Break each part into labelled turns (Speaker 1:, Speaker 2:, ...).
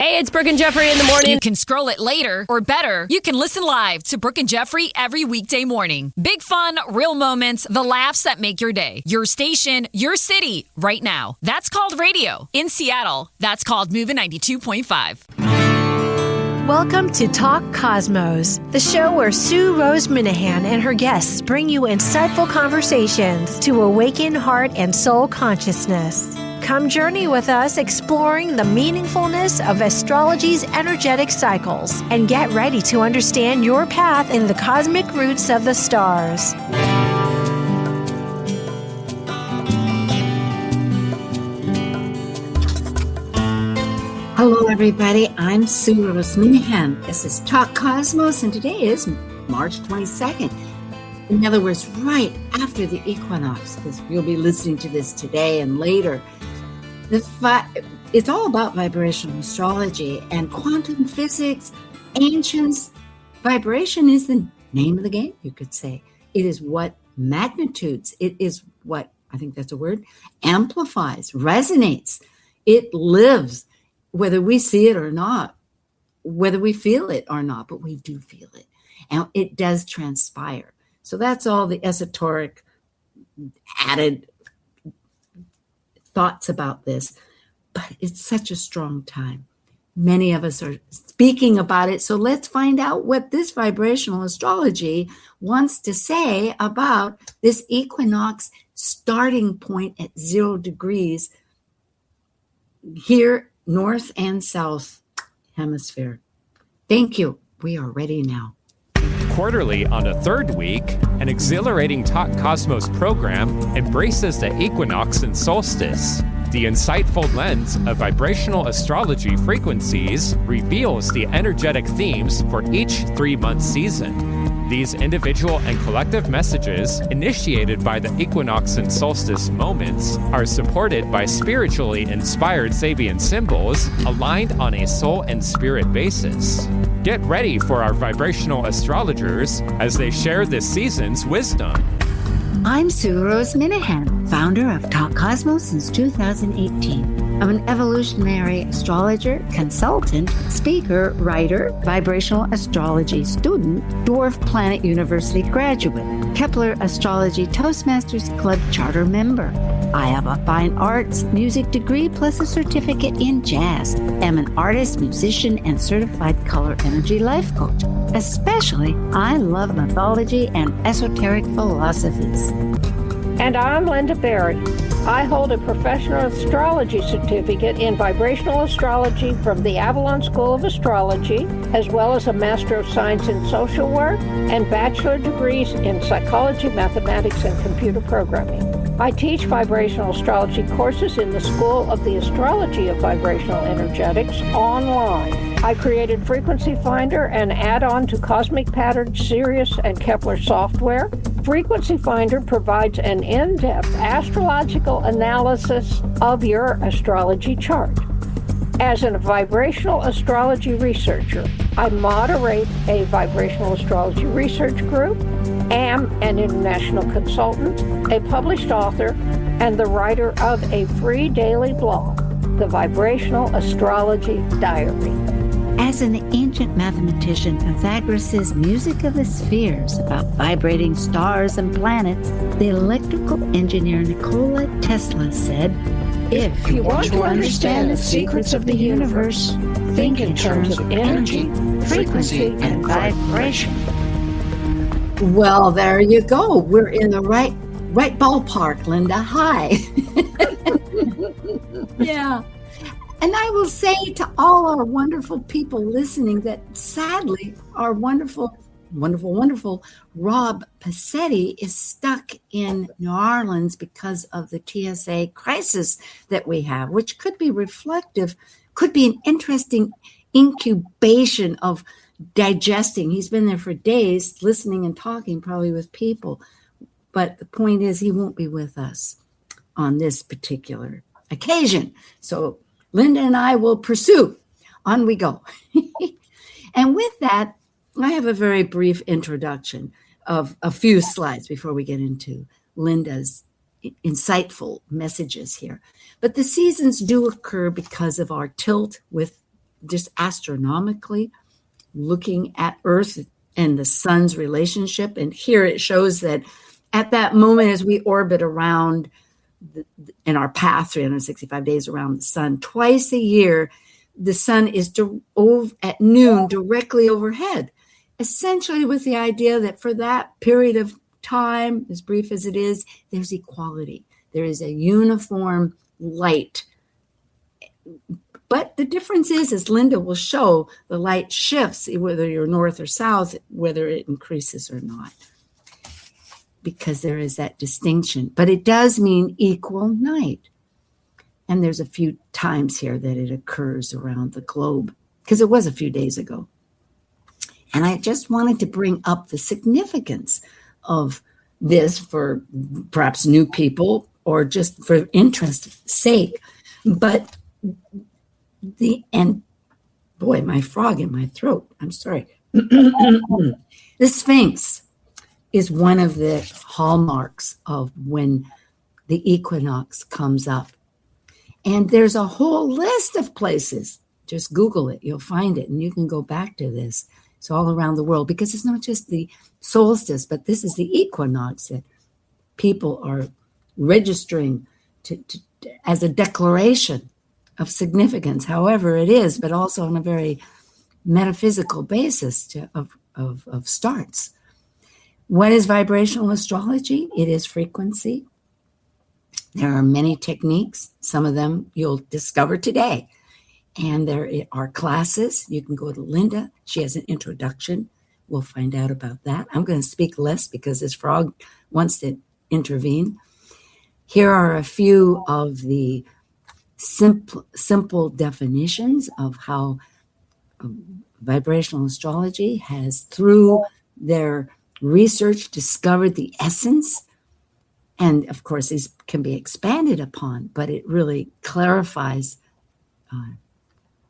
Speaker 1: Hey, it's Brooke and Jeffrey in the morning.
Speaker 2: You can scroll it later, or better, you can listen live to Brooke and Jeffrey every weekday morning. Big fun, real moments, the laughs that make your day. Your station, your city, right now. That's called radio. In Seattle, that's called Moving 92.5.
Speaker 3: Welcome to Talk Cosmos, the show where Sue Rose Minahan and her guests bring you insightful conversations to awaken heart and soul consciousness. Come journey with us exploring the meaningfulness of astrology's energetic cycles and get ready to understand your path in the cosmic roots of the stars.
Speaker 4: Hello, everybody. I'm Sue Rose Minahan. This is Talk Cosmos, and today is March 22nd. In other words, right after the equinox, because you'll be listening to this today and later. It's all about vibrational astrology and quantum physics, ancients. Vibration is the name of the game, you could say. It is what magnitudes, it is what, I think that's a word, amplifies, resonates. It lives, whether we see it or not, whether we feel it or not, but we do feel it. And it does transpire. So that's all the esoteric added thoughts about this, but it's such a strong time. Many of us are speaking about it, so let's find out what this vibrational astrology wants to say about this equinox starting point at 0 degrees here, north and south hemisphere. Thank you. We are ready now.
Speaker 5: Quarterly on the third week, an exhilarating Talk Cosmos program embraces the equinox and solstice. The insightful lens of vibrational astrology frequencies reveals the energetic themes for each 3-month season. These individual and collective messages, initiated by the equinox and solstice moments, are supported by spiritually inspired Sabian symbols aligned on a soul and spirit basis. Get ready for our vibrational astrologers as they share this season's wisdom.
Speaker 4: I'm Sue Rose Minahan, founder of Talk Cosmos since 2018. I'm an evolutionary astrologer, consultant, speaker, writer, vibrational astrology student, Dwarf Planet University graduate, Kepler Astrology Toastmasters Club charter member. I have a fine arts music degree plus a certificate in jazz. I'm an artist, musician, and certified color energy life coach. Especially, I love mythology and esoteric philosophies.
Speaker 6: And I'm Linda Berry. I hold a professional astrology certificate in vibrational astrology from the Avalon School of Astrology, as well as a Master of Science in Social Work and bachelor degrees in psychology, mathematics, and computer programming. I teach vibrational astrology courses in the School of the Astrology of Vibrational Energetics online. I created Frequency Finder, an add-on to Cosmic Pattern, Sirius, and Kepler software. Frequency Finder provides an in-depth astrological analysis of your astrology chart. As a vibrational astrology researcher, I moderate a vibrational astrology research group, am an international consultant, a published author, and the writer of a free daily blog, the Vibrational Astrology Diary.
Speaker 4: As an ancient mathematician, Pythagoras' music of the spheres about vibrating stars and planets, the electrical engineer Nikola Tesla said, "If you want to understand the secrets of the universe, think in terms of energy, frequency, and vibration." Well, there you go. We're in the right ballpark, Linda. Hi. Yeah. And I will say to all our wonderful people listening that sadly our wonderful Rob Passetti is stuck in New Orleans because of the TSA crisis that we have, which could be reflective, could be an interesting incubation of digesting. He's been there for days, listening and talking probably with people. But the point is he won't be with us on this particular occasion. So Linda and I will pursue. On we go. And with that, I have a very brief introduction of a few slides before we get into Linda's insightful messages here. But the seasons do occur because of our tilt with just astronomically looking at Earth and the sun's relationship. And here it shows that at that moment, as we orbit around in our path, 365 days around the sun, twice a year, the sun is at noon directly overhead, essentially with the idea that for that period of time, as brief as it is, there's equality. There is a uniform light. But the difference is, as Linda will show, the light shifts, whether you're north or south, whether it increases or not, because there is that distinction. But it does mean equal night. And there's a few times here that it occurs around the globe, because it was a few days ago. And I just wanted to bring up the significance of this for perhaps new people or just for interest's sake. But boy, my frog in my throat. I'm sorry. The Sphinx is one of the hallmarks of when the equinox comes up. And there's a whole list of places. Just Google it. You'll find it. And you can go back to this. It's all around the world because it's not just the solstice, but this is the equinox that people are registering as a declaration of significance, however it is, but also on a very metaphysical basis of starts. What is vibrational astrology? It is frequency. There are many techniques. Some of them you'll discover today. And there are classes. You can go to Linda. She has an introduction. We'll find out about that. I'm going to speak less because this frog wants to intervene. Here are a few of the simple definitions of how vibrational astrology has, through their research, discovered the essence. And of course, these can be expanded upon, but it really clarifies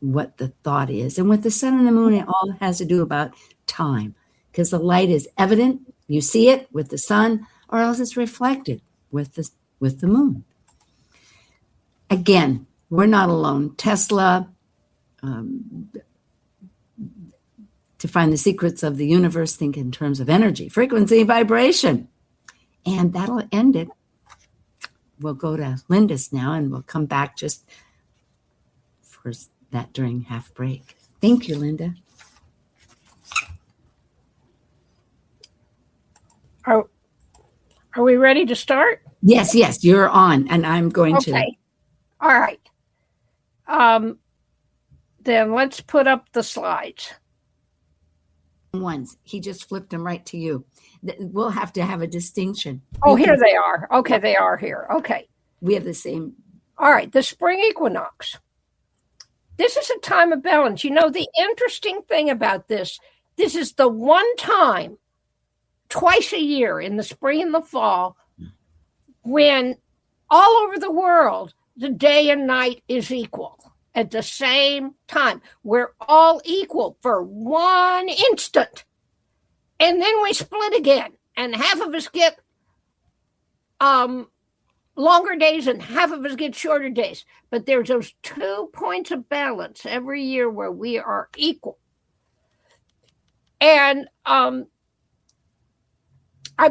Speaker 4: what the thought is. And with the sun and the moon, it all has to do about time, because the light is evident. You see it with the sun, or else it's reflected with the moon. Again, we're not alone. Tesla, to find the secrets of the universe, think in terms of energy, frequency, vibration. And that'll end it. We'll go to Linda's now, and we'll come back just for that during half break. Thank you, Linda.
Speaker 6: Are we ready to start?
Speaker 4: Yes, you're on, and I'm going to.
Speaker 6: Okay. All right. Then let's put up the slides.
Speaker 4: Ones. He just flipped them right to you. We'll have to have a distinction.
Speaker 6: Oh, here they are. Okay, they are here. Okay.
Speaker 4: We have the same.
Speaker 6: All right, the spring equinox. This is a time of balance. You know, the interesting thing about this is the one time twice a year in the spring and the fall when all over the world, the day and night is equal at the same time. We're all equal for one instant. And then we split again. And half of us get longer days and half of us get shorter days. But there's those 2 points of balance every year where we are equal. And I'm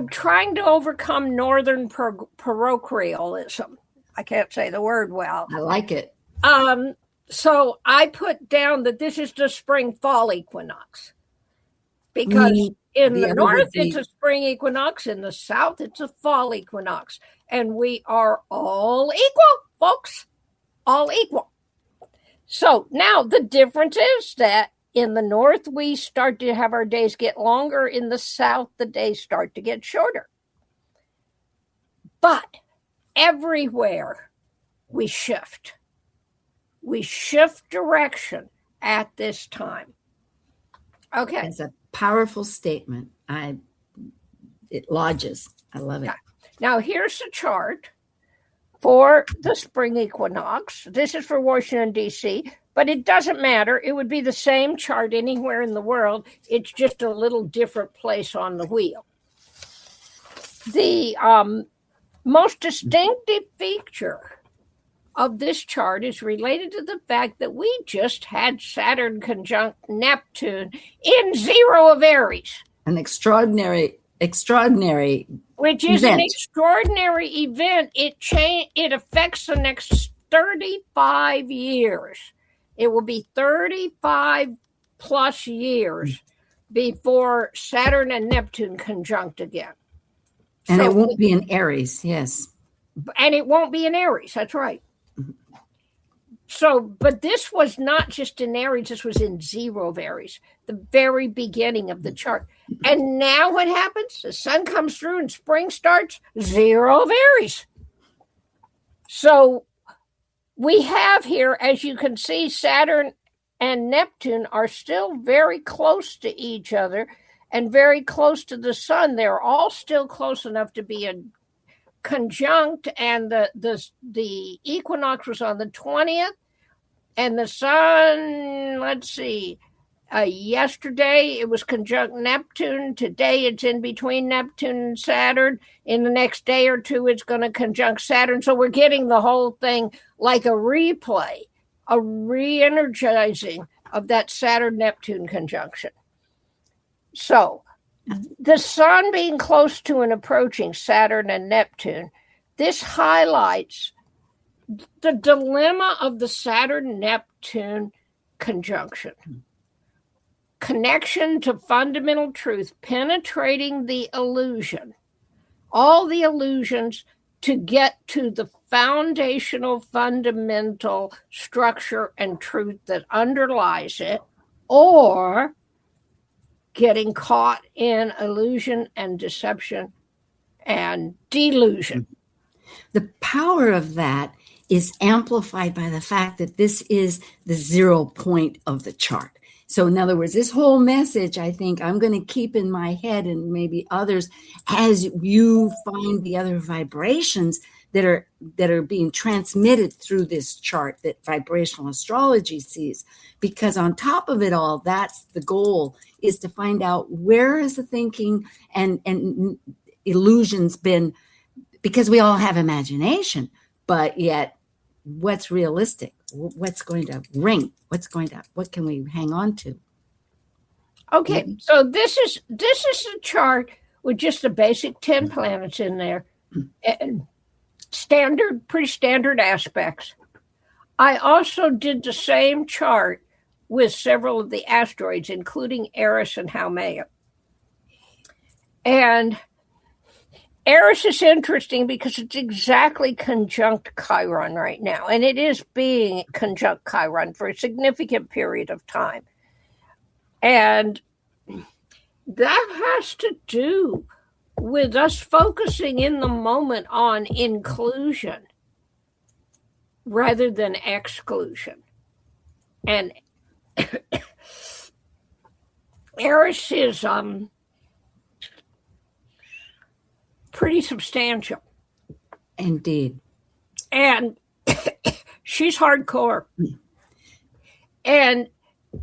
Speaker 6: trying to overcome northern parochialism. I can't say the word well.
Speaker 4: I like it.
Speaker 6: So I put down that this is the spring-fall equinox. Because in the north, it's a spring equinox. In the south, it's a fall equinox. And we are all equal, folks. All equal. So now the difference is that in the north, we start to have our days get longer. In the south, the days start to get shorter. But everywhere we shift. We shift direction at this time. Okay.
Speaker 4: It's a powerful statement. It lodges. I love it.
Speaker 6: Now, here's the chart for the spring equinox. This is for Washington, D.C., but it doesn't matter. It would be the same chart anywhere in the world. It's just a little different place on the wheel. The most distinctive feature of this chart is related to the fact that we just had Saturn conjunct Neptune in 0 of Aries.
Speaker 4: An extraordinary
Speaker 6: which is
Speaker 4: event.
Speaker 6: An extraordinary event. It affects the next 35 years. It will be 35 plus years before Saturn and Neptune conjunct again.
Speaker 4: And it won't be in Aries, yes.
Speaker 6: And it won't be in Aries, that's right. So, but this was not just in Aries, this was in 0 of Aries, the very beginning of the chart. And now what happens? The sun comes through and spring starts, 0 of Aries. So we have here, as you can see, Saturn and Neptune are still very close to each other and very close to the sun. They're all still close enough to be a conjunct, and the equinox was on the 20th, and the sun, let's see, yesterday it was conjunct Neptune. Today it's in between Neptune and Saturn. In the next day or two, it's going to conjunct Saturn. So we're getting the whole thing like a replay, a re-energizing of that Saturn-Neptune conjunction. So the sun being close to and approaching Saturn and Neptune, this highlights the dilemma of the Saturn-Neptune conjunction. Connection to fundamental truth, penetrating the illusion, all the illusions to get to the foundational, fundamental structure and truth that underlies it, or getting caught in illusion and deception and delusion.
Speaker 4: The power of that is amplified by the fact that this is the 0 point of the chart. So in other words, this whole message, I think I'm going to keep in my head, and maybe others, as you find the other vibrations that are being transmitted through this chart that vibrational astrology sees. Because on top of it all, that's the goal, is to find out where is the thinking and illusions been, because we all have imagination, but yet what's realistic? What's going to ring? What can we hang on to?
Speaker 6: Okay, so this is a chart with just the basic 10 planets in there. And pretty standard aspects. I also did the same chart with several of the asteroids, including Eris and Haumea. And Eris is interesting because it's exactly conjunct Chiron right now, and it is being conjunct Chiron for a significant period of time. And that has to do with us focusing in the moment on inclusion rather than exclusion. And Eris is pretty substantial.
Speaker 4: Indeed.
Speaker 6: And she's hardcore. And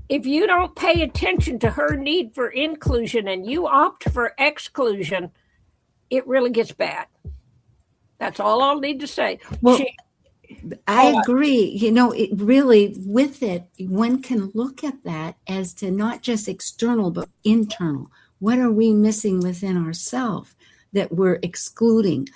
Speaker 6: if you don't pay attention to her need for inclusion and you opt for exclusion, it really gets bad. That's all I'll need to say.
Speaker 4: Well, I agree. It really, with it, one can look at that as to not just external, but internal. What are we missing within ourselves that we're excluding?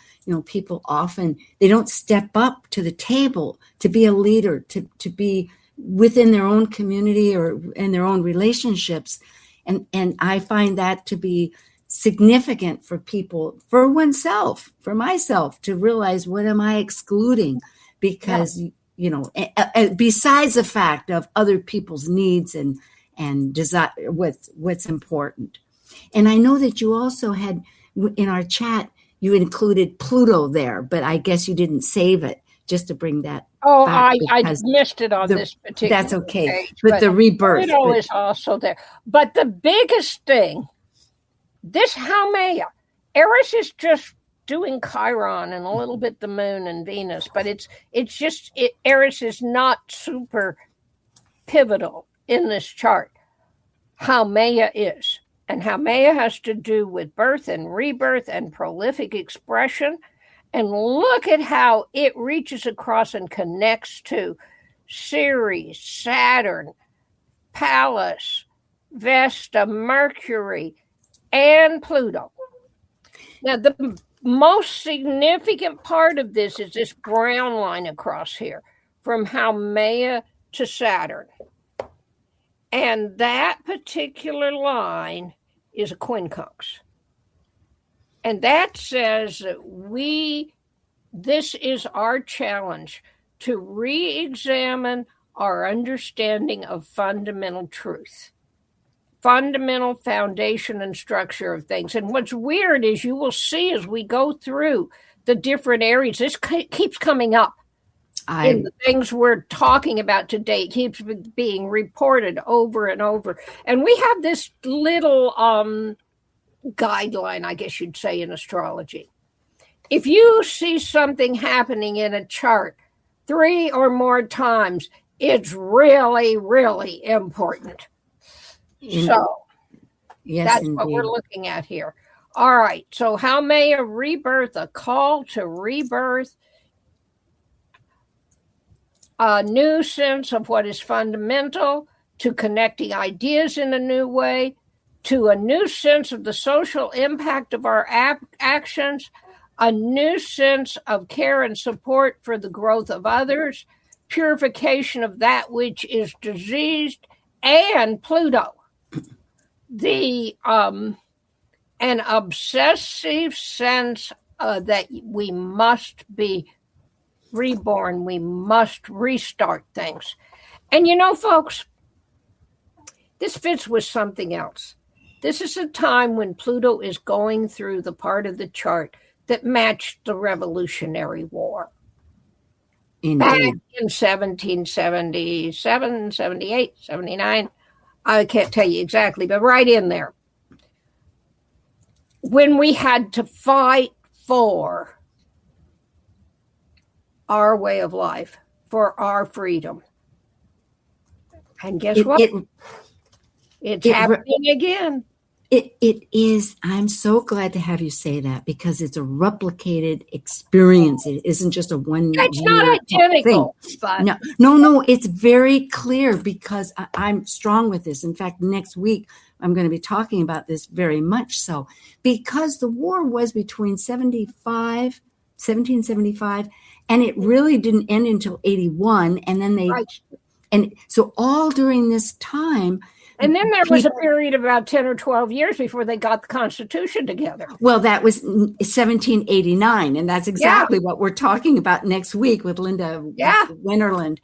Speaker 4: People often, they don't step up to the table to be a leader, to be within their own community or in their own relationships. And I find that to be significant for people, for oneself, for myself, to realize, what am I excluding? Because, besides the fact of other people's needs and desire, what's important. And I know that you also had, in our chat, you included Pluto there, but I guess you didn't save it, just to bring that.
Speaker 6: Oh, I missed it on this particular
Speaker 4: That's okay.
Speaker 6: page,
Speaker 4: but the rebirth.
Speaker 6: Pluto is also there. But the biggest thing, this Haumea, Eris is just doing Chiron and a little bit the moon and Venus, but Eris is not super pivotal in this chart. Haumea is. And Haumea has to do with birth and rebirth and prolific expression And look at how it reaches across and connects to Ceres, Saturn, Pallas, Vesta, Mercury, and Pluto. Now, the most significant part of this is this brown line across here from Haumea to Saturn. And that particular line is a quincunx. And that says that this is our challenge to re-examine our understanding of fundamental truth, fundamental foundation and structure of things. And what's weird is you will see as we go through the different areas, this keeps coming up. In the things we're talking about today, it keeps being reported over and over. And we have this little guideline, I guess you'd say, in astrology. If you see something happening in a chart 3 or more times, it's really, really important. So that's indeed what we're looking at here. All right. So Haumea, rebirth, a call to rebirth, a new sense of what is fundamental, to connecting ideas in a new way, to a new sense of the social impact of our actions, a new sense of care and support for the growth of others, purification of that which is diseased, and Pluto. An obsessive sense that we must be reborn, we must restart things. And you know, folks, this fits with something else. This is a time when Pluto is going through the part of the chart that matched the Revolutionary War. Indeed. Back in 1777, 78, 79, I can't tell you exactly, but right in there. When we had to fight for our way of life, for our freedom. And guess what? It's happening again.
Speaker 4: It is. I'm so glad to have you say that, because it's a replicated experience. It isn't just a one.
Speaker 6: It's not identical. But
Speaker 4: No. It's very clear, because I'm strong with this. In fact, next week I'm going to be talking about this very much so, because the war was between 1775, and it really didn't end until 81, and then and so all during this time.
Speaker 6: And then there was a period of about 10 or 12 years before they got the Constitution together.
Speaker 4: Well, that was 1789. And that's exactly what we're talking about next week with Linda Winterland.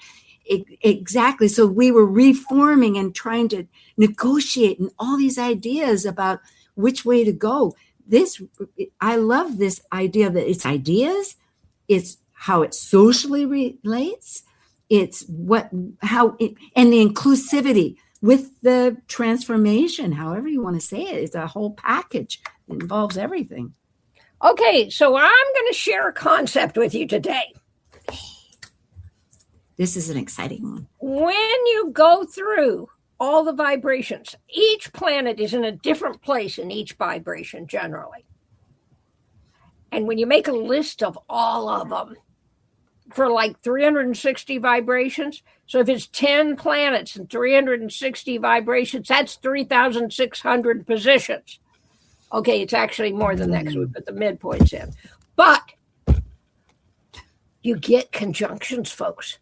Speaker 4: Exactly. So we were reforming and trying to negotiate and all these ideas about which way to go. I love this idea that it's ideas, it's how it socially relates, it's and the inclusivity with the transformation, however you want to say it. It's a whole package that involves everything.
Speaker 6: Okay, so I'm going to share a concept with you today.
Speaker 4: This is an exciting one.
Speaker 6: When you go through all the vibrations, each planet is in a different place in each vibration generally. And when you make a list of all of them for like 360 vibrations, so if it's 10 planets and 360 vibrations, that's 3,600 positions. Okay, it's actually more than that because we put the midpoints in. But you get conjunctions, folks.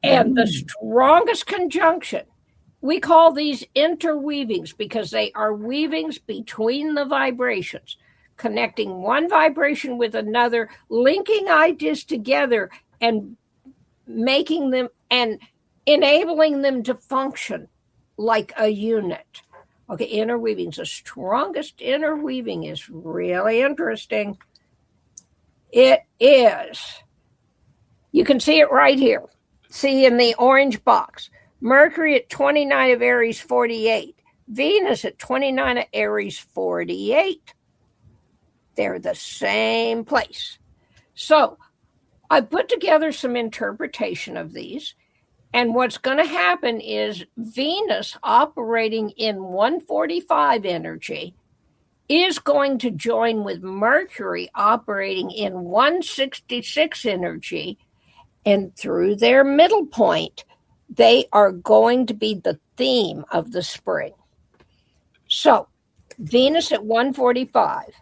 Speaker 6: And the strongest conjunction, we call these interweavings because they are weavings between the vibrations, connecting one vibration with another, linking ideas together and making them and enabling them to function like a unit. Okay, interweavings. The strongest interweaving is really interesting. It is. You can see it right here. See in the orange box. Mercury at 29 of Aries 48. Venus at 29 of Aries 48. They're the same place. So I put together some interpretation of these. And what's going to happen is Venus operating in 145 energy is going to join with Mercury operating in 166 energy, and through their middle point, they are going to be the theme of the spring. So, Venus at 145.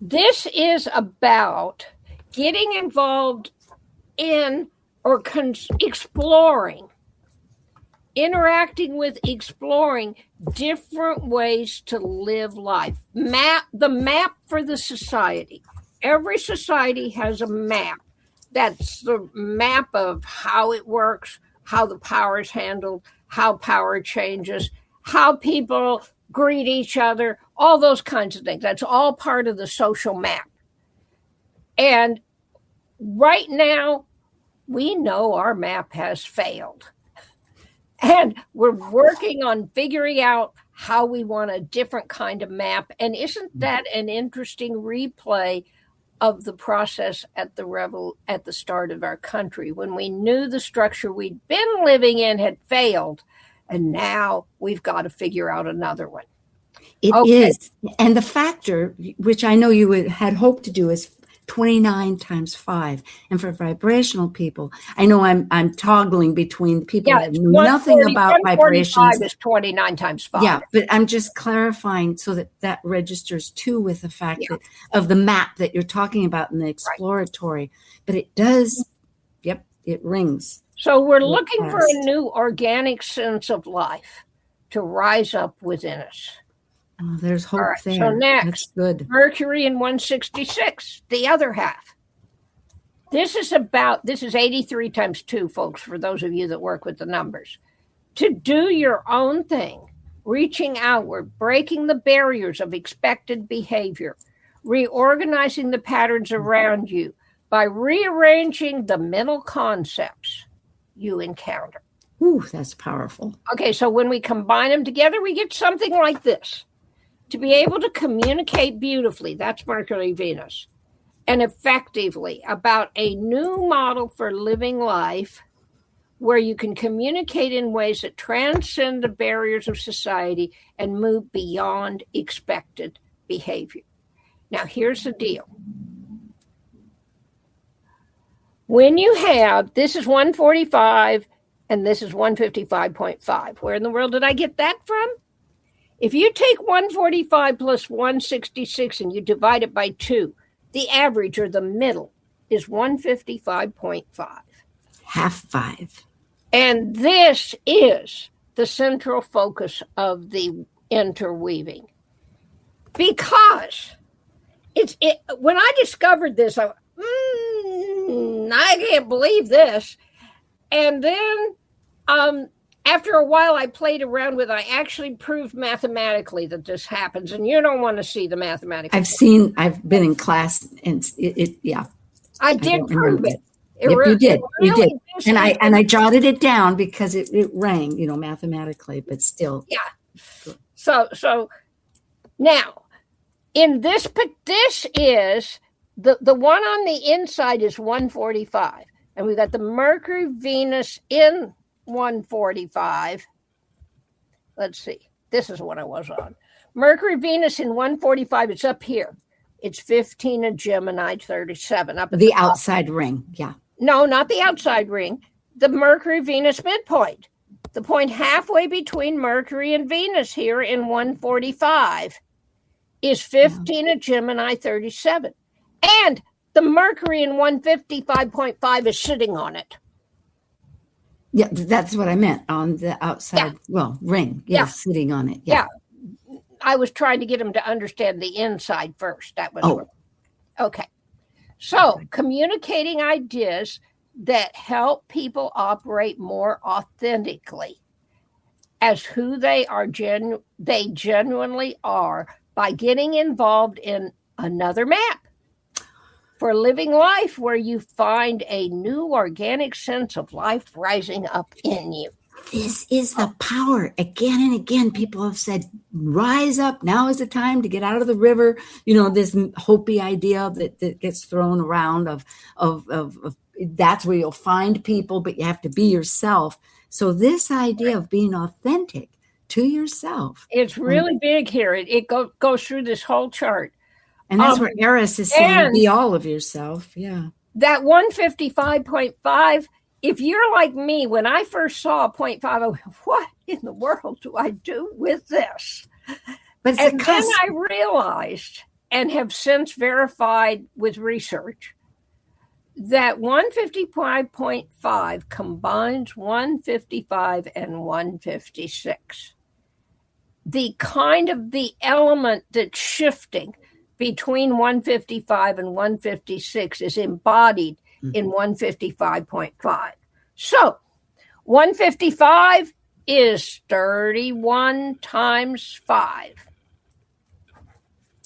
Speaker 6: This is about getting involved in or exploring, interacting with, exploring different ways to live life. The map for the society. Every society has a map. That's the map of how it works, how the power is handled, how power changes, how people greet each other, all those kinds of things. That's all part of the social map. And right now, we know our map has failed. And we're working on figuring out how we want a different kind of map. And isn't that an interesting replay of the process at the start of our country, when we knew the structure we'd been living in had failed, and now we've got to figure out another one.
Speaker 4: It is. And the factor, which I know you had hoped to do, is 29 times 5. And for vibrational people, I know I'm toggling between people that knew nothing about vibrations.
Speaker 6: Is 29 times 5.
Speaker 4: Yeah, but I'm just clarifying so that registers too with the fact that of the map that you're talking about in the exploratory. Right. But it does, it rings.
Speaker 6: So we're looking for a new organic sense of life to rise up within us.
Speaker 4: Oh, there's hope there.
Speaker 6: So next,
Speaker 4: that's good.
Speaker 6: Mercury in 166, the other half. This is 83 times 2, folks, for those of you that work with the numbers. To do your own thing, reaching outward, breaking the barriers of expected behavior, reorganizing the patterns around you by rearranging the mental concepts you encounter.
Speaker 4: Ooh, that's powerful.
Speaker 6: Okay, so when we combine them together, we get something like this. To be able to communicate beautifully, that's Mercury, Venus, and effectively about a new model for living life where you can communicate in ways that transcend the barriers of society and move beyond expected behavior. Now, here's the deal. When you have, this is 145 and this is 155.5. Where in the world did I get that from? If you take 145 plus 166 and you divide it by 2, the average or the middle is 155.5.
Speaker 4: Half 5.
Speaker 6: And this is the central focus of the interweaving. Because when I discovered this, I can't believe this. And then after a while, I played around with it. I actually proved mathematically that this happens. And you don't want to see the mathematical.
Speaker 4: I've been in class and
Speaker 6: I did prove it.
Speaker 4: You did. And I jotted it down because it rang, mathematically, but still.
Speaker 6: Yeah. So now in this is the one on the inside is 145. And we've got the Mercury, Venus in 145. Let's see. This is what I was on. Mercury, Venus in 145. It's up here. It's 15 of Gemini, 37. Up at
Speaker 4: the outside ring. Yeah.
Speaker 6: No, not the outside ring. The Mercury, Venus midpoint. The point halfway between Mercury and Venus here in 145 is 15 of Gemini, 37. And the Mercury in 155.5 is sitting on it.
Speaker 4: Yeah, that's what I meant, on the outside, ring. Yes, sitting on it. Yeah.
Speaker 6: I was trying to get them to understand the inside first. That was okay. So communicating ideas that help people operate more authentically as who they are, they genuinely are, by getting involved in another map for living life where you find a new organic sense of life rising up in you.
Speaker 4: This is the power. Again and again, people have said, rise up. Now is the time to get out of the river. This Hopi idea that gets thrown around of that's where you'll find people, but you have to be yourself. So this idea of being authentic to yourself.
Speaker 6: It's really big here. It goes through this whole chart.
Speaker 4: And that's where Eris is saying, be all of yourself. Yeah.
Speaker 6: That 155.5, if you're like me, when I first saw 0.5, I went, what in the world do I do with this?
Speaker 4: But
Speaker 6: and then I realized, and have since verified with research, that 155.5 combines 155 and 156. The element that's shifting between 155 and 156 is embodied in 155.5. So 155 is 31 times 5.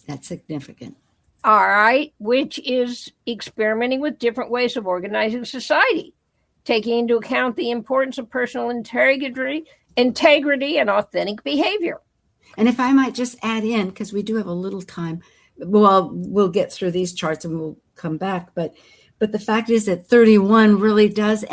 Speaker 4: That's significant.
Speaker 6: All right, which is experimenting with different ways of organizing society, taking into account the importance of personal integrity and authentic behavior.
Speaker 4: And if I might just add in, because we do have a little time, well, we'll get through these charts and we'll come back. But the fact is that 31 really does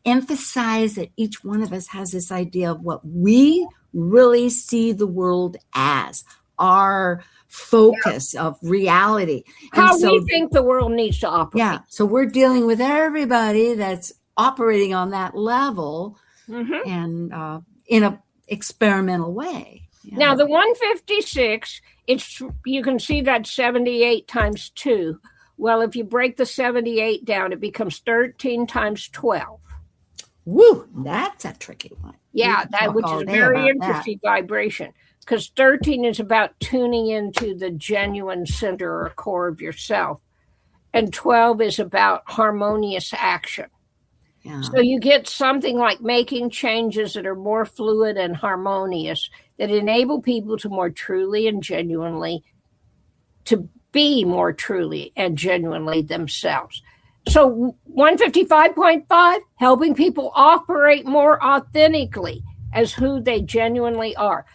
Speaker 4: emphasize that each one of us has this idea of what we really see the world as, our focus of reality.
Speaker 6: How we think the world needs to operate.
Speaker 4: Yeah. So we're dealing with everybody that's operating on that level and in an experimental way. Yeah.
Speaker 6: Now, the 156, you can see that 78 times 2. Well, if you break the 78 down, it becomes 13 times 12.
Speaker 4: Woo, that's a tricky one.
Speaker 6: Yeah, which is a very interesting vibration. Because 13 is about tuning into the genuine center or core of yourself. And 12 is about harmonious action. Yeah. So you get something like making changes that are more fluid and harmonious, that enable people to more truly and genuinely, to be more truly and genuinely themselves. So 155.5, helping people operate more authentically as who they genuinely are.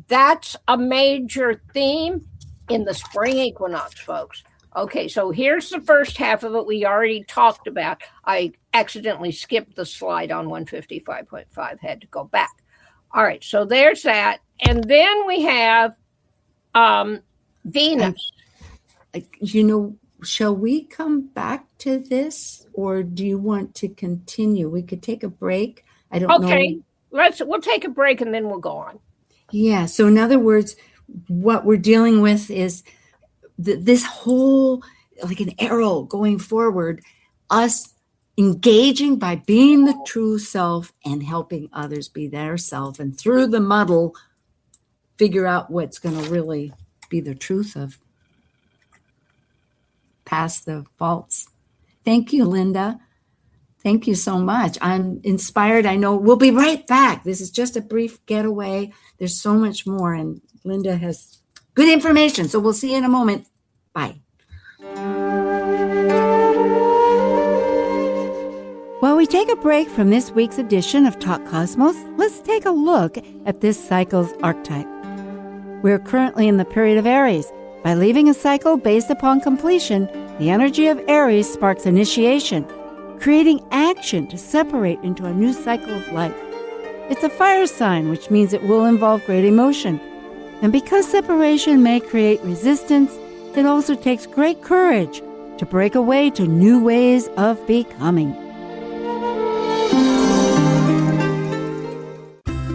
Speaker 6: That's a major theme in the spring equinox, folks. Okay, so here's the first half of it we already talked about. I accidentally skipped the slide on 155.5, had to go back. All right, so there's that. And then we have Venus.
Speaker 4: Shall we come back to this, or do you want to continue? We could take a break. I don't know.
Speaker 6: Okay, we'll take a break and then we'll go on.
Speaker 4: Yeah. So in other words, what we're dealing with is this whole, like an arrow going forward, us engaging by being the true self and helping others be their self, and through the muddle, figure out what's going to really be the truth of past the faults. Thank you, Linda. Thank you so much. I'm inspired. I know we'll be right back. This is just a brief getaway. There's so much more, and Linda has good information. So we'll see you in a moment. Bye.
Speaker 1: While we take a break from this week's edition of Talk Cosmos, let's take a look at this cycle's archetype. We're currently in the period of Aries. By leaving a cycle based upon completion, the energy of Aries sparks initiation, creating action to separate into a new cycle of life. It's a fire sign, which means it will involve great emotion. And because separation may create resistance, it also takes great courage to break away to new ways of becoming.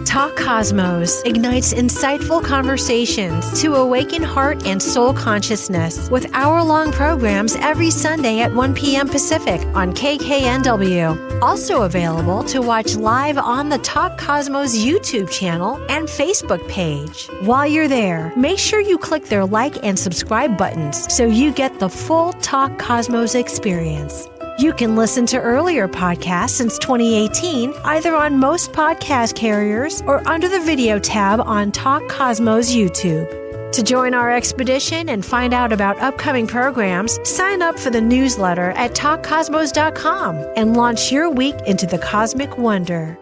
Speaker 3: Talk Cosmos ignites insightful conversations to awaken heart and soul consciousness with hour-long programs every Sunday at 1 p.m. Pacific on KKNW. Also available to watch live on the Talk Cosmos YouTube channel and Facebook page. While you're there, make sure you click their like and subscribe buttons so you get the full Talk Cosmos experience. You can listen to earlier podcasts since 2018, either on most podcast carriers or under the video tab on Talk Cosmos YouTube. To join our expedition and find out about upcoming programs, sign up for the newsletter at TalkCosmos.com and launch your week into the cosmic wonder.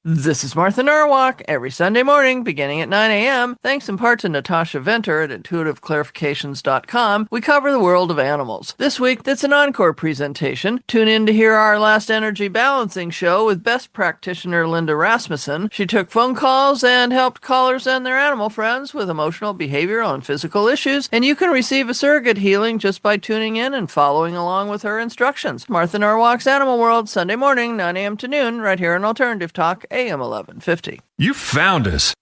Speaker 7: This is Martha Norwalk. Every Sunday morning, beginning at 9 a.m., thanks in part to Natasha Venter at intuitiveclarifications.com, we cover the world of animals. This week, that's an encore presentation. Tune in to hear our last energy balancing show with best practitioner Linda Rasmussen. She took phone calls and helped callers and their animal friends with emotional, behavioral, and physical issues, and you can receive a surrogate healing just by tuning in and following along with her instructions. Martha Norwalk's Animal World, Sunday morning, 9 a.m. to noon, right here on Alternative Talk, AM 1150.
Speaker 8: You found us.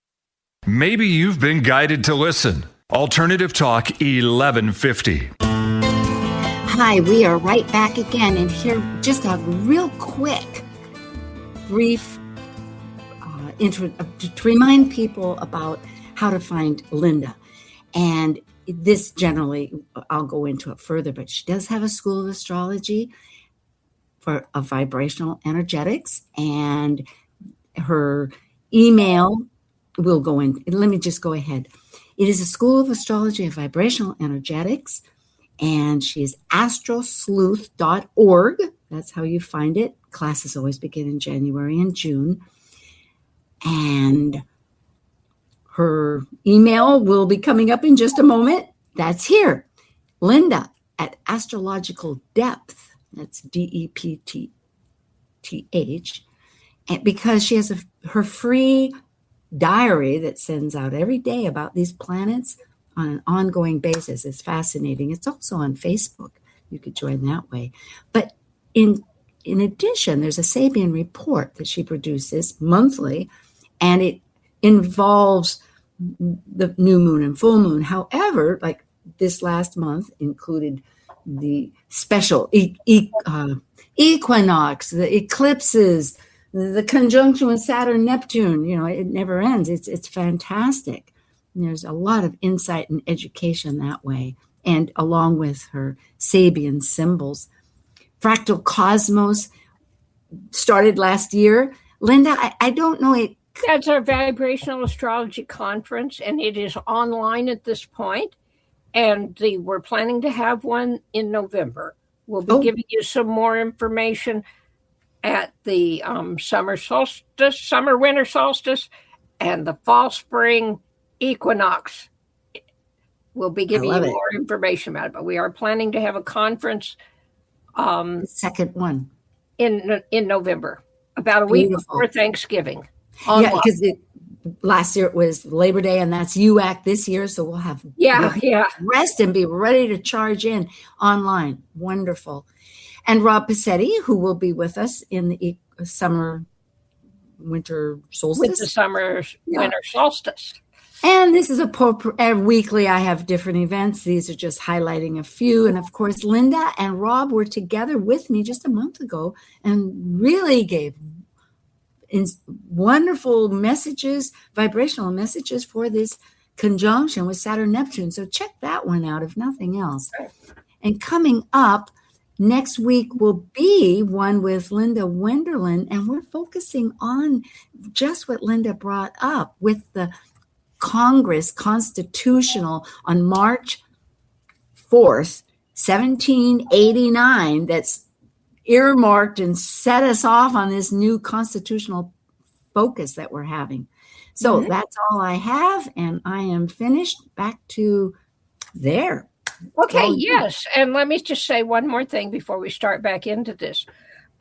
Speaker 8: Maybe you've been guided to listen. Alternative Talk 1150.
Speaker 4: Hi, we are right back again, and here just a real quick, brief intro to remind people about how to find Linda. And this generally, I'll go into it further, but she does have a school of astrology of vibrational energetics, and her email will go in. Let me just go ahead. It is a school of astrology of vibrational energetics, and she is astrosleuth.org. That's how you find it. Classes always begin in January and June. And her email will be coming up in just a moment. That's here. Linda at Astrological Depth. That's DEPTH. And because she has her free diary that sends out every day about these planets on an ongoing basis. It's fascinating. It's also on Facebook. You could join that way. But in addition, there's a Sabian report that she produces monthly, and it involves the new moon and full moon. However, like this last month included the special equinox, the eclipses, the conjunction with Saturn, Neptune. You know, it never ends. It's fantastic. And there's a lot of insight and education that way, and along with her Sabian symbols. Fractal Cosmos started last year. Linda, I don't know it.
Speaker 6: That's our Vibrational Astrology Conference, and it is online at this point. And we're planning to have one in November. We'll be giving you some more information at the summer winter solstice, and the fall spring equinox. We'll be giving you more information about it. But we are planning to have a conference.
Speaker 4: The second one
Speaker 6: in November, about a week before Thanksgiving.
Speaker 4: Yeah, because last year it was Labor Day, and that's UAC this year, so we'll have rest and be ready to charge in online. Wonderful. And Rob Passetti, who will be with us in the summer winter solstice.
Speaker 6: With the summer winter solstice.
Speaker 4: And this is weekly. I have different events. These are just highlighting a few. And of course, Linda and Rob were together with me just a month ago and really gave wonderful messages, vibrational messages for this conjunction with Saturn Neptune. So check that one out, if nothing else. And coming up next week will be one with Linda Wenderlin, and we're focusing on just what Linda brought up with the Congress Constitutional on March 4th, 1789, that's earmarked and set us off on this new constitutional focus that we're having. So that's all I have, and I am finished. Back to there.
Speaker 6: Okay, yes. And let me just say one more thing before we start back into this.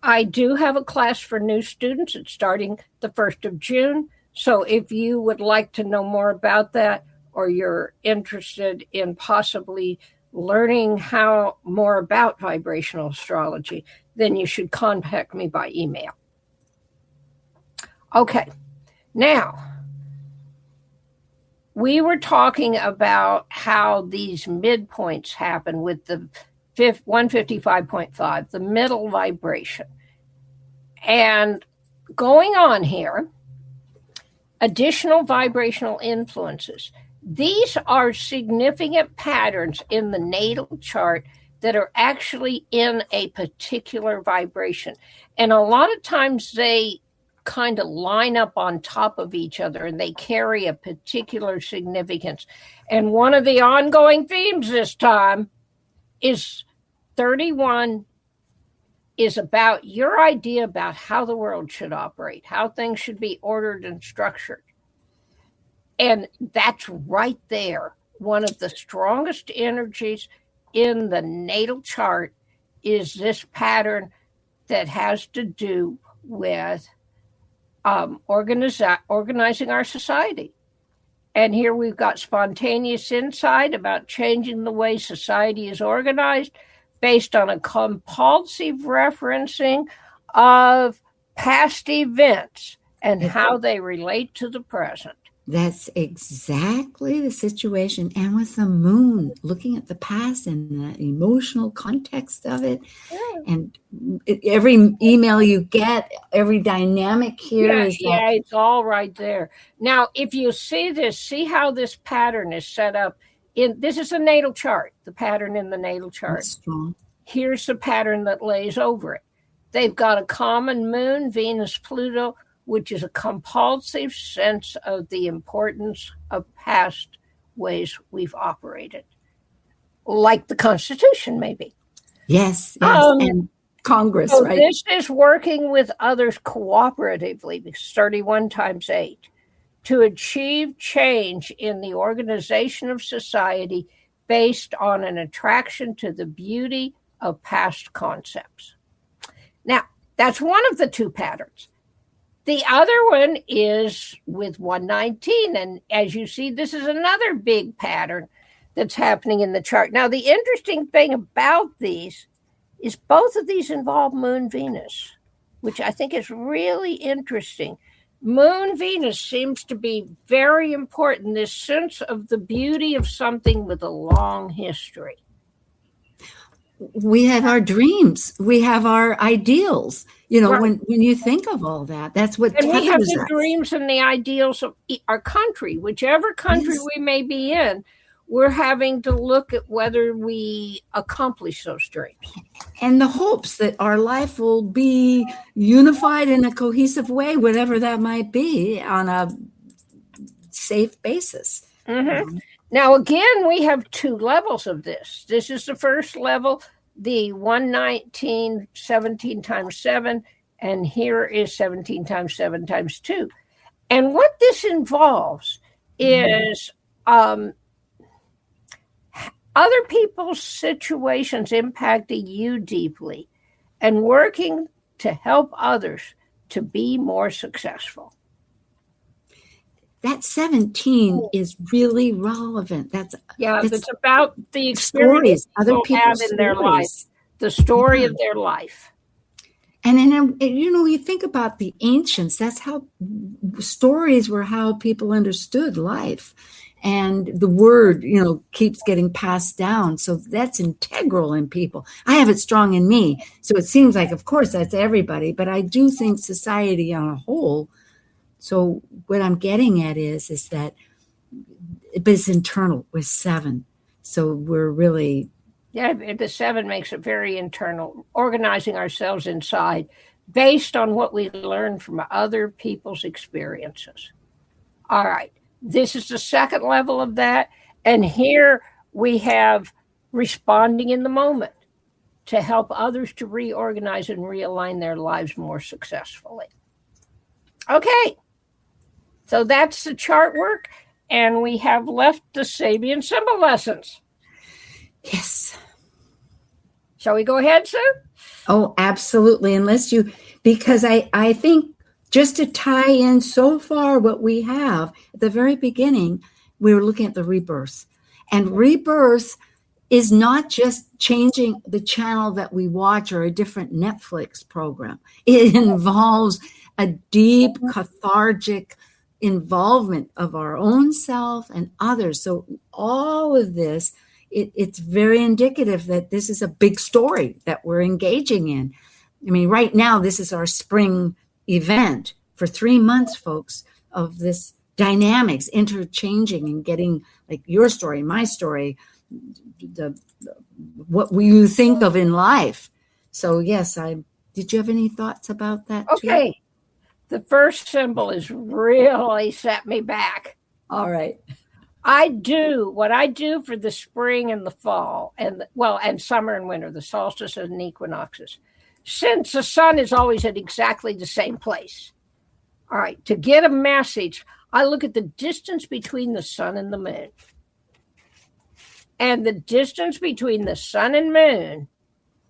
Speaker 6: I do have a class for new students. It's starting the 1st of June. So if you would like to know more about that, or you're interested in possibly learning more about vibrational astrology, then you should contact me by email. Okay, now we were talking about how these midpoints happen with the 155.5, the middle vibration. And going on here, additional vibrational influences. These are significant patterns in the natal chart that are actually in a particular vibration. And a lot of times they kind of line up on top of each other and they carry a particular significance. And one of the ongoing themes this time is 31 is about your idea about how the world should operate, how things should be ordered and structured. And that's right there. One of the strongest energies in the natal chart is this pattern that has to do with organizing our society. And here we've got spontaneous insight about changing the way society is organized based on a compulsive referencing of past events and how they relate to the present.
Speaker 4: That's exactly the situation. And with the moon, looking at the past and the emotional context of it. Yeah. And every email you get, every dynamic here is that.
Speaker 6: Yeah, it's all right there. Now, if you see this, see how this pattern is set up. This is a natal chart, the pattern in the natal chart.
Speaker 4: That's strong.
Speaker 6: Here's the pattern that lays over it. They've got a common moon, Venus, Pluto, which is a compulsive sense of the importance of past ways we've operated, like the Constitution, maybe.
Speaker 4: Yes, and Congress,
Speaker 6: so
Speaker 4: right?
Speaker 6: This is working with others cooperatively, because 31 times 8, to achieve change in the organization of society based on an attraction to the beauty of past concepts. Now, that's one of the two patterns. The other one is with 119. And as you see, this is another big pattern that's happening in the chart. Now, the interesting thing about these is both of these involve Moon Venus, which I think is really interesting. Moon Venus seems to be very important, this sense of the beauty of something with a long history.
Speaker 4: We have our dreams. We have our ideals. Right. when you think of all that, that's what.
Speaker 6: And we have the dreams and the ideals of our country, whichever country we may be in. We're having to look at whether we accomplish those dreams.
Speaker 4: And the hopes that our life will be unified in a cohesive way, whatever that might be, on a safe basis.
Speaker 6: Mm-hmm. Now, again, we have two levels of this. This is the first level, the 119, 17 times 7, and here is 17 times 7 times 2. And what this involves is other people's situations impacting you deeply and working to help others to be more successful.
Speaker 4: That 17 is really relevant. That's
Speaker 6: about the experience
Speaker 4: other people have
Speaker 6: in their life, the story of their life.
Speaker 4: And you think about the ancients. That's how stories were how people understood life, and the word keeps getting passed down. So that's integral in people. I have it strong in me, so it seems like, of course, that's everybody. But I do think society on a whole. So what I'm getting at is that it's internal with 7. So we're really...
Speaker 6: Yeah, the 7 makes it very internal, organizing ourselves inside based on what we learn from other people's experiences. All right, this is the second level of that. And here we have responding in the moment to help others to reorganize and realign their lives more successfully. Okay. So that's the chart work, and we have left the Sabian symbol lessons.
Speaker 4: Yes.
Speaker 6: Shall we go ahead, Sue?
Speaker 4: Oh, absolutely. Because I think just to tie in so far what we have, at the very beginning, we were looking at the rebirth. And rebirth is not just changing the channel that we watch or a different Netflix program. It involves a deep, cathartic involvement of our own self and others. So all of this, it's very indicative that this is a big story that we're engaging in. I mean, right now, this is our spring event for 3 months, folks, of this dynamics interchanging and getting like your story, my story, what you think of in life. So yes, did you have any thoughts about that?
Speaker 6: Okay. Too? The first symbol is really set me back.
Speaker 4: All right.
Speaker 6: What I do for the spring and the fall and summer and winter, the solstices and equinoxes. since the sun is always at exactly the same place. All right, to get a message, I look at the distance between the sun and the moon. And the distance between the sun and moon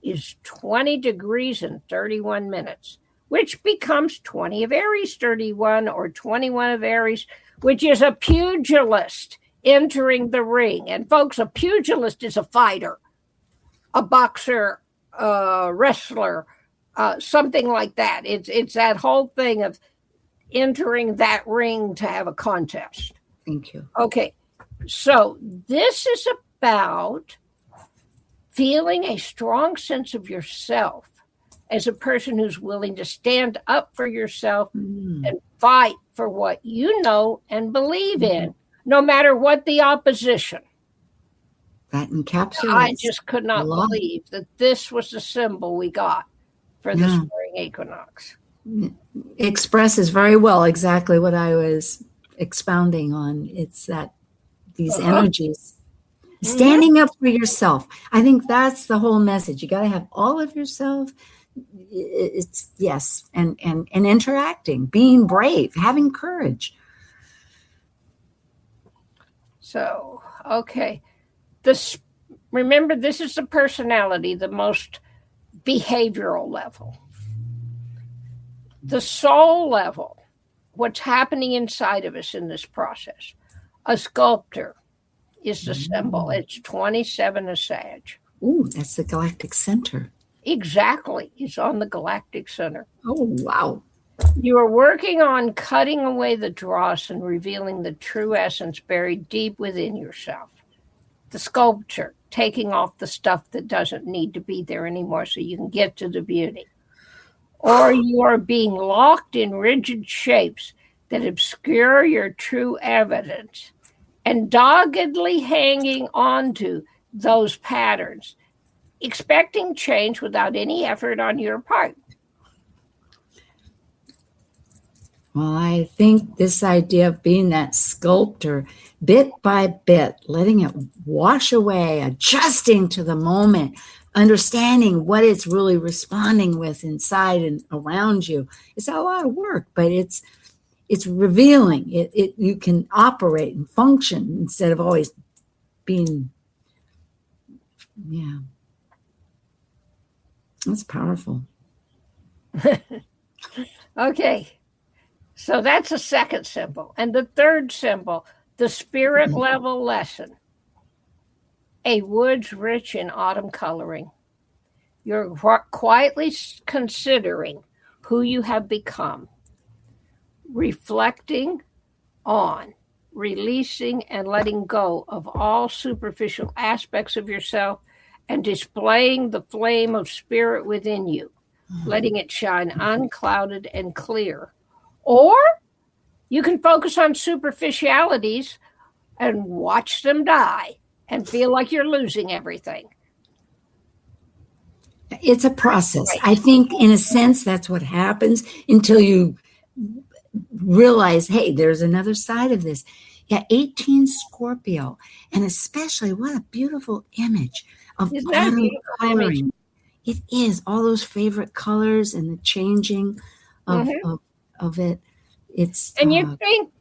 Speaker 6: is 20 degrees and 31 minutes, which becomes 20 of Aries 31 or 21 of Aries, which is a pugilist entering the ring. And folks, a pugilist is a fighter, a boxer, a wrestler, something like that. It's that whole thing of entering that ring to have a contest.
Speaker 4: Thank you.
Speaker 6: Okay, so this is about feeling a strong sense of yourself as a person who's willing to stand up for yourself and fight for what you know and believe in, no matter what the opposition.
Speaker 4: That encapsulates.
Speaker 6: I just could not believe that this was the symbol we got for the spring equinox.
Speaker 4: Expresses very well exactly what I was expounding on. It's that these energies. Standing up for yourself. I think that's the whole message. You got to have all of yourself. It's yes, and interacting, being brave, having courage.
Speaker 6: So, okay. Remember, this is the personality, the most behavioral level. The soul level, what's happening inside of us in this process. A sculptor is the symbol. It's 27 of Sag.
Speaker 4: Ooh, that's the galactic center.
Speaker 6: Exactly. It's on the galactic center.
Speaker 4: Oh, wow.
Speaker 6: You are working on cutting away the dross and revealing the true essence buried deep within yourself. The sculptor, taking off the stuff that doesn't need to be there anymore so you can get to the beauty. Or you are being locked in rigid shapes that obscure your true evidence and doggedly hanging on to those patterns, expecting change without any effort on your part.
Speaker 4: Well, I think this idea of being that sculptor, bit by bit, letting it wash away, adjusting to the moment, understanding what it's really responding with inside and around you. It's a lot of work, but it's revealing. You can operate and function instead of always being, That's powerful.
Speaker 6: Okay. So that's the second symbol. And the third symbol, the spirit level lesson. A woods rich in autumn coloring. You're quietly considering who you have become, reflecting on, releasing and letting go of all superficial aspects of yourself and displaying the flame of spirit within you, letting it shine unclouded and clear. Or you can focus on superficialities and watch them die and feel like you're losing everything.
Speaker 4: It's a process. I think, in a sense, that's what happens until you realize, hey, there's another side of this. Yeah, 18 Scorpio. And especially, what a beautiful image of autumn coloring. It is. All those favorite colors and the changing of it. It's
Speaker 6: and you think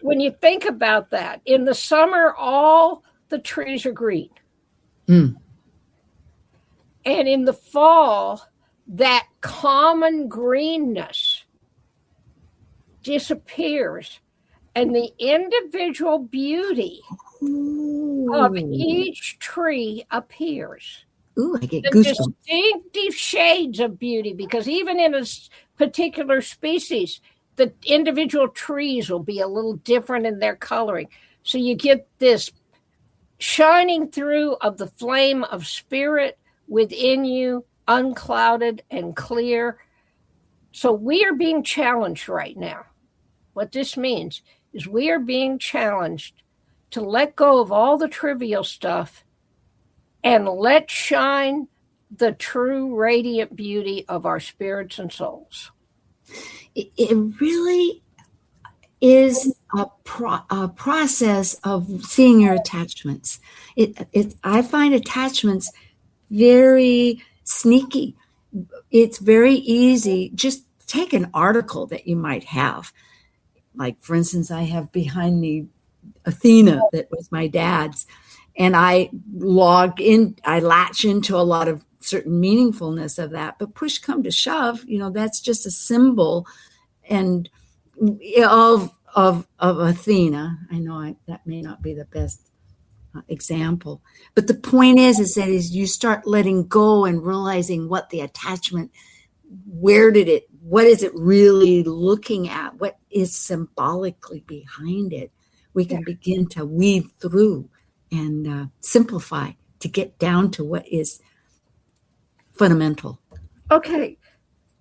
Speaker 6: when you think about that, in the summer, all the trees are green. And in the fall, that common greenness disappears and the individual beauty of each tree appears.
Speaker 4: Ooh, I get
Speaker 6: the
Speaker 4: goosebumps.
Speaker 6: Distinctive shades of beauty, because even in a particular species, the individual trees will be a little different in their coloring. So you get this shining through of the flame of spirit within you, unclouded and clear. So we are being challenged right now. What this means is we are being challenged to let go of all the trivial stuff and let shine the true radiant beauty of our spirits and souls.
Speaker 4: It really is a process of seeing your attachments. I find attachments very sneaky. it's very easy. Just take an article that you might have. Like, for instance, I have behind me Athena that was my dad's. And I latch into a lot of certain meaningfulness of that. But push come to shove, that's just a symbol and of Athena. I know that may not be the best example, but the point is that as you start letting go and realizing what the attachment, what is it really looking at? What is symbolically behind it? We can begin to weave through and simplify to get down to what is fundamental.
Speaker 6: Okay.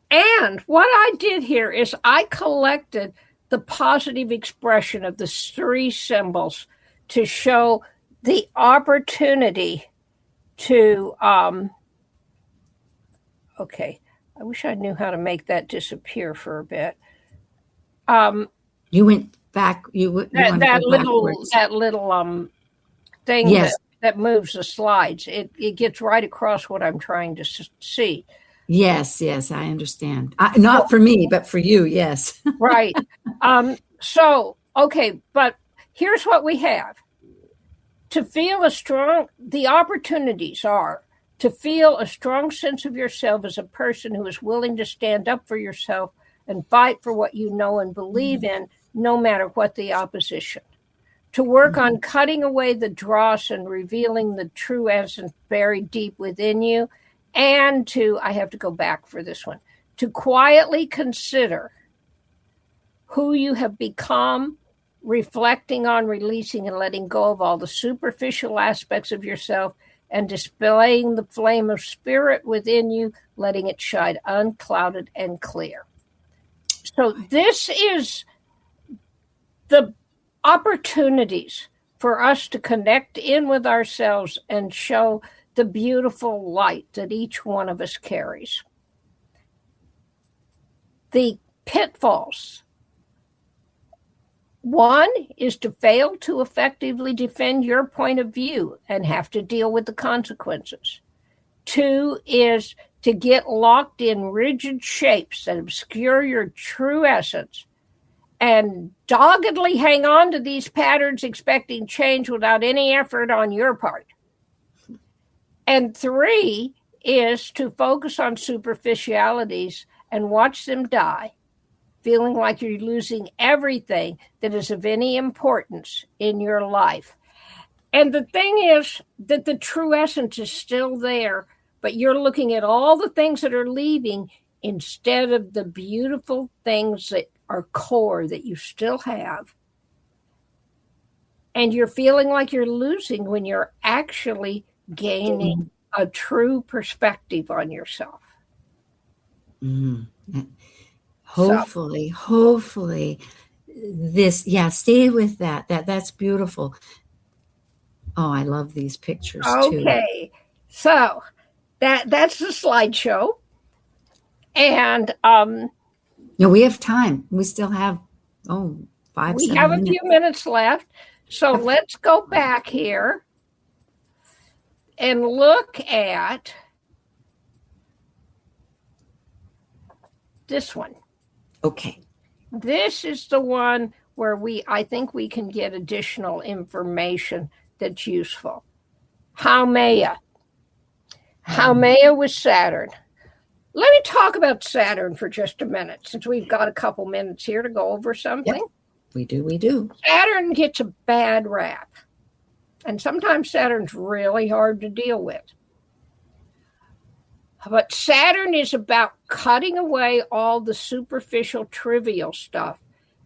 Speaker 6: And what I did here is I collected the positive expression of the three symbols to show the opportunity to, okay, I wish I knew how to make that disappear for a bit.
Speaker 4: You went back,
Speaker 6: that little thing
Speaker 4: yes.
Speaker 6: that moves the slides. It gets right across what I'm trying to see.
Speaker 4: Yes, I understand. Not for me, but for you, yes.
Speaker 6: Right. Okay, but here's what we have. To feel the opportunities are to feel a strong sense of yourself as a person who is willing to stand up for yourself and fight for what you know and believe in, no matter what the opposition. To work on cutting away the dross and revealing the true essence buried deep within you. And I have to go back for this one, to quietly consider who you have become, reflecting on releasing and letting go of all the superficial aspects of yourself and displaying the flame of spirit within you, letting it shine unclouded and clear. So this is the opportunities for us to connect in with ourselves and show the beautiful light that each one of us carries. The pitfalls. One is to fail to effectively defend your point of view and have to deal with the consequences. Two is to get locked in rigid shapes that obscure your true essence and doggedly hang on to these patterns expecting change without any effort on your part. And three is to focus on superficialities and watch them die, feeling like you're losing everything that is of any importance in your life. And the thing is that the true essence is still there, but you're looking at all the things that are leaving instead of the beautiful things that are core that you still have. And you're feeling like you're losing when you're actually gaining a true perspective on yourself.
Speaker 4: Hopefully this, stay with that. That's beautiful. Oh, I love these pictures too.
Speaker 6: Okay. So that's the slideshow. And
Speaker 4: no, we have time. We still have 5
Speaker 6: we have a few minutes left. So let's go back here and look at this one.
Speaker 4: Okay.
Speaker 6: This is the one where I think we can get additional information that's useful. Haumea was Saturn. Let me talk about Saturn for just a minute, since we've got a couple minutes here to go over something.
Speaker 4: Yep. We do.
Speaker 6: Saturn gets a bad rap. And sometimes Saturn's really hard to deal with. But Saturn is about cutting away all the superficial, trivial stuff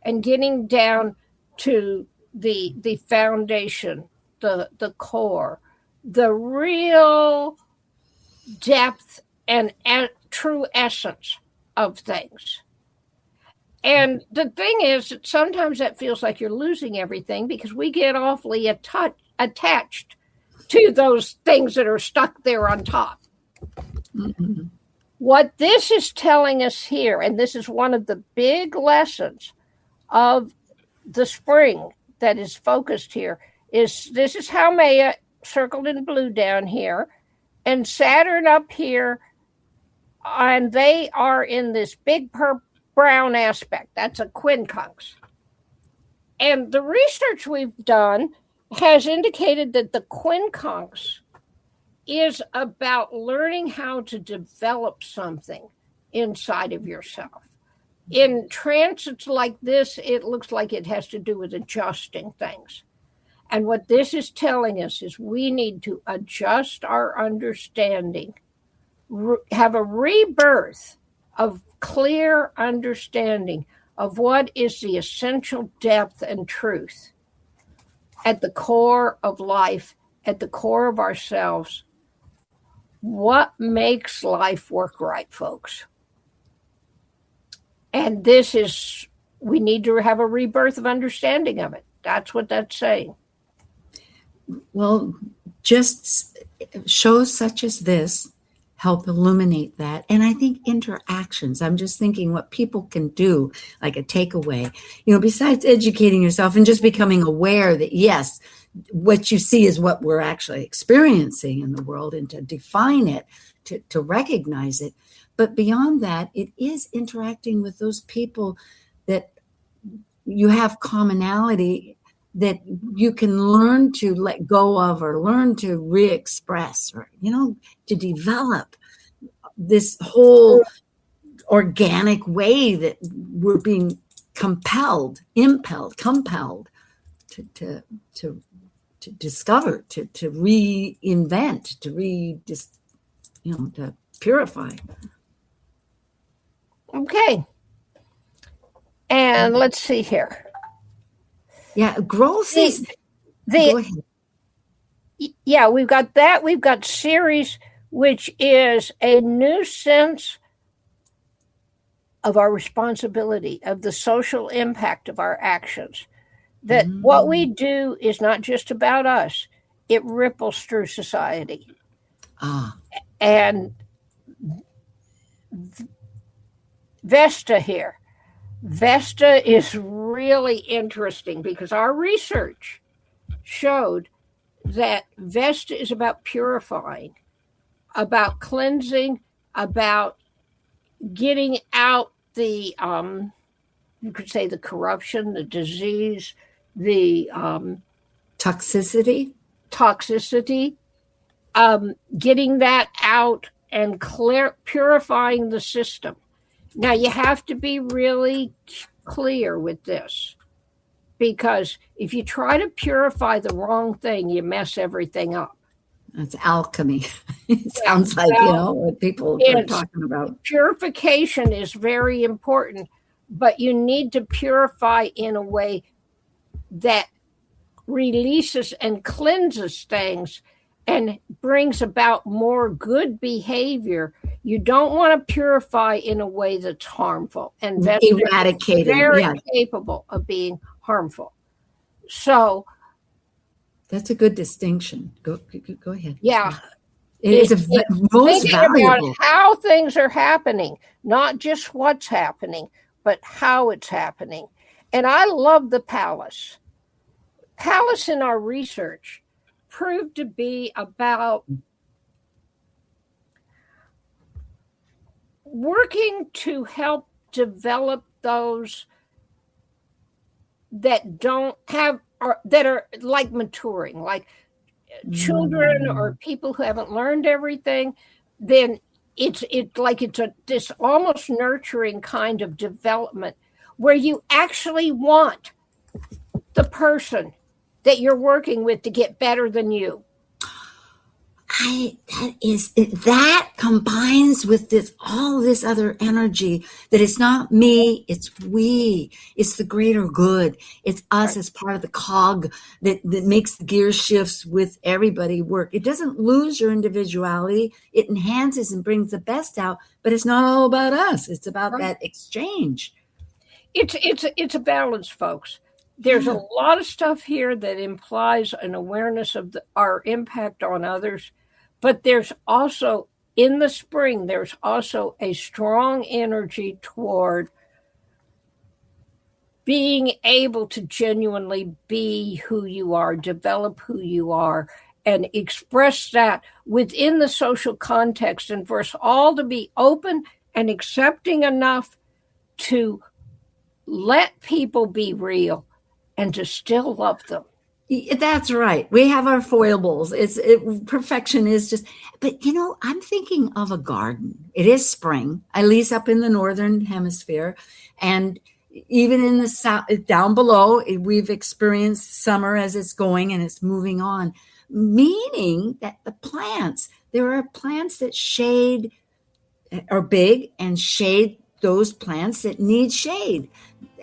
Speaker 6: and getting down to the foundation, the core, the real depth and true essence of things. And the thing is that sometimes that feels like you're losing everything because we get awfully attached to those things that are stuck there on top. Mm-hmm. What this is telling us here, and this is one of the big lessons of the spring that is focused here, is this is Haumea circled in blue down here, and Saturn up here And they are in this big brown aspect. That's a quincunx. And the research we've done has indicated that the quincunx is about learning how to develop something inside of yourself. In transits like this, it looks like it has to do with adjusting things. And what this is telling us is we need to adjust our understanding, have a rebirth of clear understanding of what is the essential depth and truth at the core of life, at the core of ourselves. What makes life work right, folks? And this is, we need to have a rebirth of understanding of it. That's what that's saying.
Speaker 4: Well, just shows such as this help illuminate that. And I think interactions, I'm just thinking what people can do, like a takeaway, besides educating yourself and just becoming aware that, yes, what you see is what we're actually experiencing in the world, and to define it, to recognize it. But beyond that, it is interacting with those people that you have commonality that you can learn to let go of, or learn to re-express, or, to develop this whole organic way that we're being compelled to discover, to reinvent, to purify.
Speaker 6: Okay. And let's see here.
Speaker 4: Yeah, growth is. Go ahead.
Speaker 6: Yeah, we've got that. We've got Ceres, which is a new sense of our responsibility, of the social impact of our actions. That what we do is not just about us, it ripples through society. And Vesta here. Vesta is really interesting because our research showed that Vesta is about purifying, about cleansing, about getting out the, you could say, the corruption, the disease, the
Speaker 4: toxicity,
Speaker 6: getting that out and purifying the system. Now, you have to be really clear with this, because if you try to purify the wrong thing, you mess everything up.
Speaker 4: That's alchemy. It sounds like, what people are talking about.
Speaker 6: Purification is very important, but you need to purify in a way that releases and cleanses things and brings about more good behavior. You don't want to purify in a way that's harmful. And that's very capable of being harmful. So
Speaker 4: that's a good distinction. Go ahead.
Speaker 6: Yeah.
Speaker 4: It's most valuable.
Speaker 6: About how things are happening, not just what's happening, but how it's happening. And I love the palace. Palace in our research proved to be about working to help develop those that don't have, or that are like maturing, like children or people who haven't learned everything. Then it's this almost nurturing kind of development where you actually want the person that you're working with to get better than you.
Speaker 4: That combines with all this other energy, that it's not me, it's we, it's the greater good. It's us as part of the cog that makes the gear shifts with everybody work. It doesn't lose your individuality. It enhances and brings the best out, but it's not all about us. It's about that exchange.
Speaker 6: It's a balance, folks. There's a lot of stuff here that implies an awareness of our impact on others. But there's also, in the spring, there's also a strong energy toward being able to genuinely be who you are, develop who you are, and express that within the social context, and for us all to be open and accepting enough to let people be real and to still love them.
Speaker 4: That's right. We have our foibles. Perfection is just, but I'm thinking of a garden. It is spring, at least up in the northern hemisphere. And even in the south, down below, we've experienced summer as it's going and it's moving on, meaning that there are plants that shade, are big and shade those plants that need shade.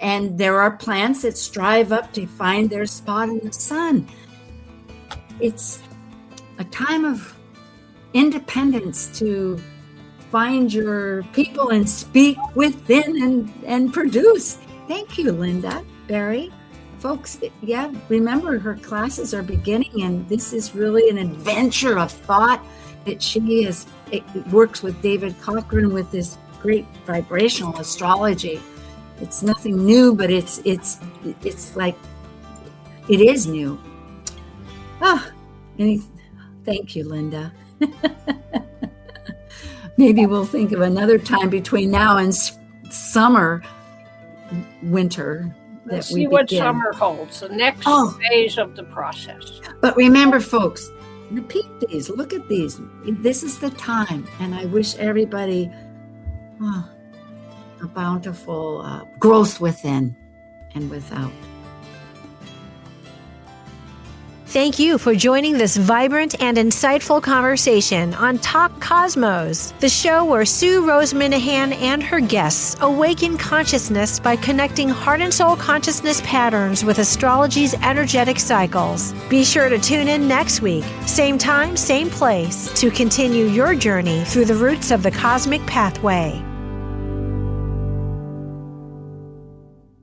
Speaker 4: And there are plants that strive up to find their spot in the sun. It's a time of independence to find your people and speak within and produce. Thank you, Linda, Barry. Folks, remember her classes are beginning, and this is really an adventure of thought that she works with David Cochran with this great vibrational astrology. It's nothing new, but it's like it is new. Thank you, Linda. Maybe we'll think of another time between now and winter.
Speaker 6: Let's see what summer holds, the next phase of the process.
Speaker 4: But remember, folks, repeat these. Look at these. This is the time, and I wish everybody a bountiful growth within and without.
Speaker 3: Thank you for joining this vibrant and insightful conversation on Talk Cosmos, the show where Sue Rose Minahan and her guests awaken consciousness by connecting heart and soul consciousness patterns with astrology's energetic cycles. Be sure to tune in next week, same time, same place, to continue your journey through the roots of the cosmic pathway.